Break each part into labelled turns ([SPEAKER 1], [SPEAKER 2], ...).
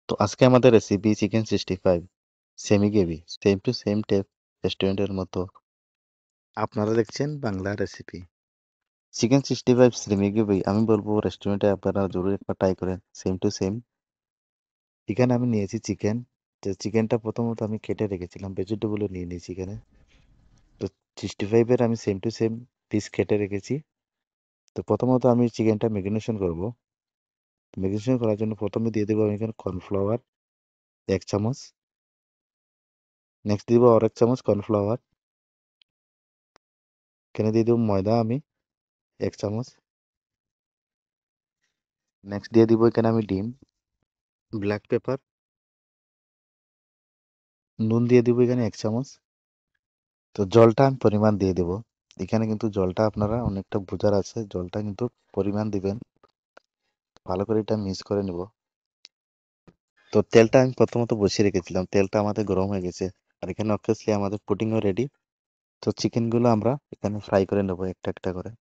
[SPEAKER 1] তো আজকে আমাদের recipe chicken 65 semi gravy same to same টেপ রেস্টুরেন্টের মতো। আপনারা দেখছেন Bangla recipe chicken 65 semi gravy. আমি বলবো রেস্টুরেন্টে আপনারা জরুর একবার ট্রাই করেন সেম টু সেম। এখানে আমি নিয়েছি চিকেন। যে চিকেনটা প্রথমত আমি কেটে রেখেছিলাম, ভেজিটেবলও নিয়ে নিয়েছি এখানে। তো 65 এর আমি সেম টু সেম পিস কেটে রেখেছি। তো প্রথমত আমি চিকেনটা ম্যারিনেশন করব। ম্যারিনেশন করার জন্য প্রথমে দিয়ে দেবো আমি এখানে কর্নফ্লাওয়ার 1 চামচ। নেক্সট দিব আর 1 চামচ কর্নফ্লাওয়ার। এখানে দিয়ে দেবো ময়দা আমি 1 চামচ। নেক্সট দিয়ে দিব এখানে আমি ডিম, ব্ল্যাক পেপার, নুন দিয়ে দিব এখানে 1 চামচ। তো জলটা আমি পরিমাণ দিয়ে দেব। এখানে কিন্তু জলটা আপনারা অনেকটা বোঝার আছে, জলটা কিন্তু পরিমাণ দিবেন। ভালো করে এটা মিক্স করে নেব। তো তেলটা আমি প্রথমত বসিয়ে রেখেছিলাম, তেলটা আমাদের গরম হয়ে গেছে। আর এখানে অবভিয়াসলি আমাদের পুডিংও রেডি। তো চিকেনগুলো আমরা এখানে ফ্রাই করে নেব একটা একটা করে।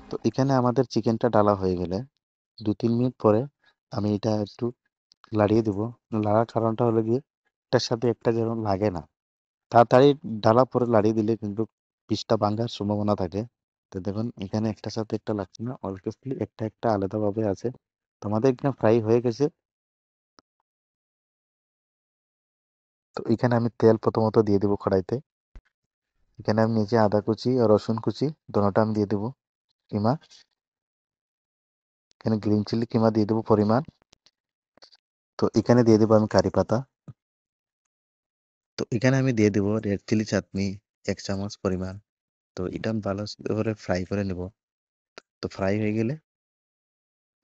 [SPEAKER 1] তো এখানে আমাদের চিকেনটা ডালা হয়ে গেলে 2-3 মিনিট পরে আমি এটা একটু লাড়িয়ে দেবো। লাড়ার কারণটা হলো গিয়ে একটার সাথে একটা যেন লাগে না। তাড়াতাড়ি ডালা পরে লাড়িয়ে দিলে কিন্তু পিসটা ভাঙার সম্ভাবনা থাকে। তো দেখুন এখানে একটার সাথে একটা লাগছে না, অবভিয়াসলি একটা একটা আলাদাভাবে আছে। তো আমাদের এখানে ফ্রাই হয়ে গেছে। তো এখানে আমি তেল প্রথমত দিয়ে দেবো কড়াইতে। এখানে আমি নিচে আদা কুচি আর রসুন কুচি দোনোটা আমি দিয়ে দেবো। কিমা, এখানে গ্রিন চিলি কিমা দিয়ে দেবো পরিমাণ। তো এখানে দিয়ে দেবো আমি কারি পাতা। তো এখানে আমি দিয়ে দেবো রেড চিলি চাটনি 1 চামচ পরিমাণ। তো এটা আমি ভালো করে ফ্রাই করে নেব। তো ফ্রাই হয়ে গেলে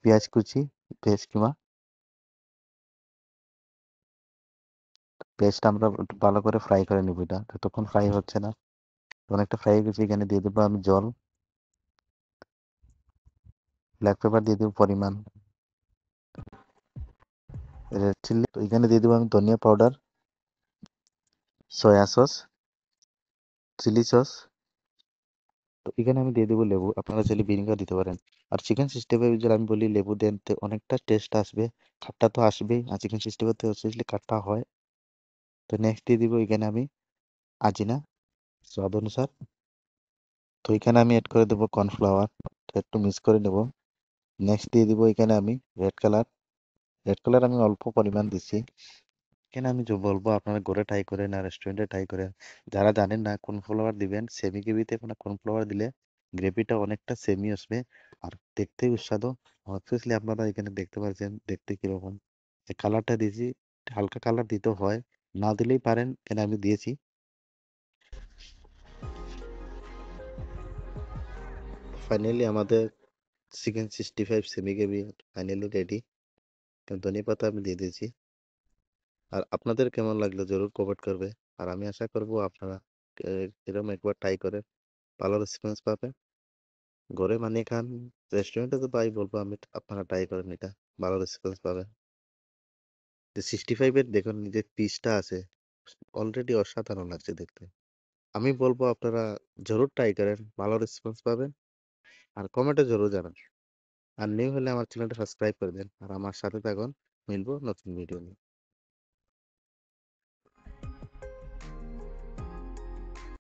[SPEAKER 1] পেঁয়াজ কুচি, পেঁয়াজ কিমা, পেঁয়াজটা আমরা একটু ভালো করে ফ্রাই করে নেব। এটা যতক্ষণ ফ্রাই হচ্ছে না, অনেকটা ফ্রাই হয়ে গেছে। এখানে দিয়ে দেবো আমি জল, ব্ল্যাক পেপার দিয়ে দেবো পরিমাণ, রেড চিলি। তো এখানে দিয়ে দেবো আমি ধনিয়া powder, soya sauce, chilli sauce. তো এখানে আমি দিয়ে দেবো লেবু, আপনারা চাইলে ভিনেগার দিতে পারেন। আর চিকেন সিক্সটি ফাইভ যদি আমি বলি লেবু দেন তো অনেকটা টেস্ট আসবে। খাট্টা তো আসবেই, আর চিকেন সিক্সটি ফাইভ তো অবভিয়াসলি খাট্টা হয়। তো নেক্সট দিয়ে দিব এখানে আমি আজিনা স্বাদ অনুসার। তো এখানে আমি অ্যাড করে দেবো কর্নফ্লাওয়ার, একটু মিক্স করে নেব। নেক্সট দিয়ে দিব এখানে আমি রেড কালার। রেড কালার আমি অল্প পরিমাণ দিচ্ছি। এখানে আমি যে বলবো আপনারা ঘরে ট্রাই করেন আর রেস্টুরেন্টে ট্রাই করেন। যারা জানেন না কর্নফ্লাওয়ার দিবেন সেমি গ্রেভিতে, আপনার কর্নফ্লাওয়ার দিলে গ্রেভিটা অনেকটা সেমি আসবে আর দেখতে সুস্বাদু। অবভিয়াসলি আপনারা এখানে দেখতে পাচ্ছেন দেখতে কিরকম এই কালারটা দিয়েছি। হালকা কালার দিতে হয়, না দিলেই পারেন, কেন আমি দিয়েছি। ফাইনালি আমাদের chicken 65 semi gravy finally ready. ধনিয়া পাতা আমি দিয়ে দিয়েছি। আর আপনাদের কেমন লাগলো জরুর কমেন্ট করবে। আর আমি আশা করব আপনারা এরকম একবার ট্রাই করে ভালো রেসপন্স পাবেন। ঘরে বানিয়ে খান, রেস্টুরেন্টে তো পাই বলবো আমি, আপনারা ট্রাই করেন, এটা ভালো রেসপন্স পাবেন। যে 65 এর দেখুন যে পিসটা আছে অলরেডি অসাধারণ লাগছে দেখতে। আমি বলবো আপনারা জরুর ট্রাই করেন, ভালো রেসপন্স পাবেন। আর কমেন্টে জরুর জানান। আর নিউ হলে আমার চ্যানেলটা সাবস্ক্রাইব করে দেন আর আমার সাথে থাকুন। মিলবো নতুন ভিডিও নিয়ে।